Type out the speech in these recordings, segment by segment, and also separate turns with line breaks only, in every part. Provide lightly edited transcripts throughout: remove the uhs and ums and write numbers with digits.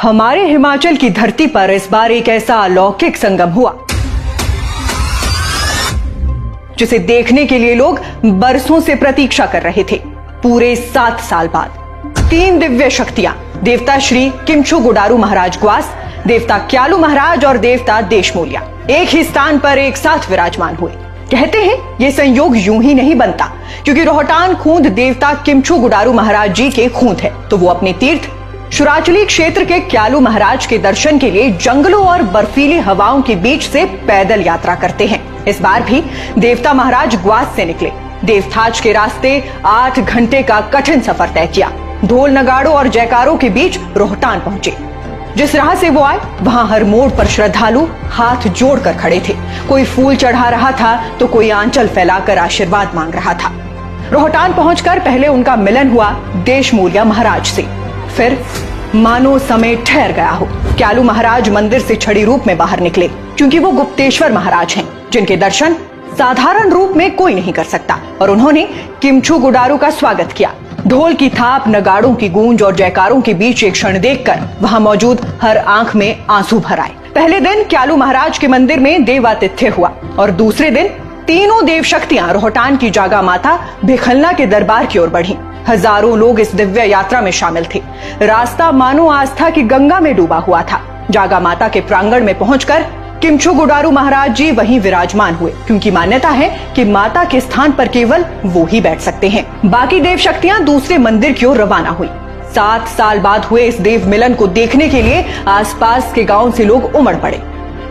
हमारे हिमाचल की धरती पर इस बार एक ऐसा अलौकिक संगम हुआ जिसे देखने के लिए लोग बरसों से प्रतीक्षा कर रहे थे। पूरे 7 साल बाद 3 दिव्य शक्तियां, देवता श्री किमचू गुडारू महाराज ग्वास, देवता क्यालू महाराज और देवता देशमोलिया एक ही स्थान पर एक साथ विराजमान हुए। कहते हैं ये संयोग यूं ही नहीं बनता, क्योंकि रोहतांग खूंद देवता किमचू गुडारू महाराज जी के खूंद है, तो वो अपने तीर्थ शुराचली क्षेत्र के क्यालू महाराज के दर्शन के लिए जंगलों और बर्फीली हवाओं के बीच से पैदल यात्रा करते हैं। इस बार भी देवता महाराज ग्वास से निकले, देवताज के रास्ते 8 घंटे का कठिन सफर तय किया। ढोल नगाड़ों और जयकारों के बीच रोहतांग पहुंचे। जिस राह से वो आए वहां हर मोड़ पर श्रद्धालु हाथ जोड़कर खड़े थे। कोई फूल चढ़ा रहा था तो कोई आंचल फैलाकर आशीर्वाद मांग रहा था। रोहतांग पहुंचकर पहले उनका मिलन हुआ देशमोलिया महाराज से, फिर मानो समय ठहर गया हो। क्यालू महाराज मंदिर से छड़ी रूप में बाहर निकले, क्योंकि वो गुप्तेश्वर महाराज हैं, जिनके दर्शन साधारण रूप में कोई नहीं कर सकता, और उन्होंने किमचू गुडारू का स्वागत किया। ढोल की थाप, नगाड़ों की गूंज और जयकारों के बीच एक क्षण देखकर वहां मौजूद हर आंख में आंसू भर आए। पहले दिन क्यालू महाराज के मंदिर में देवातिथ्य हुआ और दूसरे दिन तीनों देव शक्तियां रोहतांग की जागा माता भिखलना के दरबार की ओर बढ़ी। हजारों लोग इस दिव्य यात्रा में शामिल थे। रास्ता मानो आस्था की गंगा में डूबा हुआ था। जागा माता के प्रांगण में पहुंचकर किमचू गुडारू महाराज जी वहीं विराजमान हुए, क्योंकि मान्यता है कि माता के स्थान पर केवल वो ही बैठ सकते हैं। बाकी देव शक्तियां दूसरे मंदिर की ओर रवाना हुई। 7 साल बाद हुए इस देव मिलन को देखने के लिए आसपास के गांव से लोग उमड़ पड़े।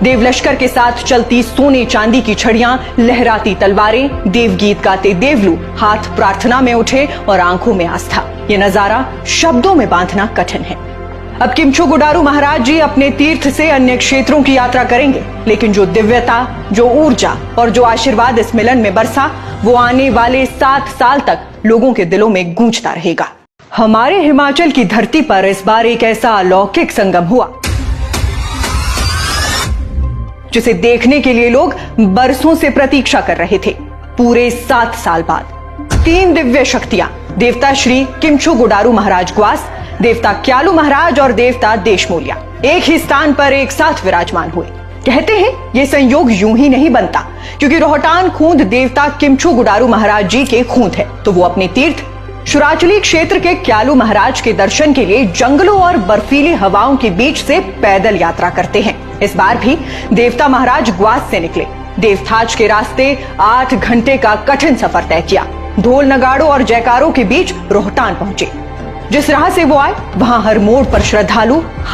देव लश्कर के साथ चलती सोने चांदी की छड़ियां, लहराती तलवारें, देवगीत गाते देवलू, हाथ प्रार्थना में उठे और आंखों में आस्था। ये नजारा शब्दों में बांधना कठिन है। अब किमचू गुडारू महाराज जी अपने तीर्थ से अन्य क्षेत्रों की यात्रा करेंगे, लेकिन जो दिव्यता, जो ऊर्जा और जो आशीर्वाद इस मिलन में बरसा, वो आने वाले 7 साल तक लोगों के दिलों में गूंजता रहेगा। हमारे हिमाचल की धरती पर इस बार एक ऐसा अलौकिक संगम हुआ जिसे देखने के लिए लोग बरसों से प्रतीक्षा कर रहे थे। पूरे 7 साल बाद 3 दिव्य शक्तियां, देवता श्री किमचू गुडारू महाराज ग्वास, देवता क्यालू महाराज और देवता देशमोलिया एक ही स्थान पर एक साथ विराजमान हुए। कहते हैं ये संयोग यूं ही नहीं बनता, क्योंकि रोहतांग खूंद देवता किमचू गुडारू महाराज जी के खूंद है, तो वो अपने तीर्थ शुराचली क्षेत्र के क्यालू महाराज के दर्शन के लिए जंगलों और बर्फीली हवाओं के बीच से पैदल यात्रा करते हैं। इस बार भी देवता महाराज ग्वास से निकले, देवताज के रास्ते 8 घंटे का कठिन सफर तय किया। ढोल नगाड़ों और जयकारों के बीच रोहतांग पहुंचे। जिस राह से वो आए वहां हर मोड़ पर श्रद्धालु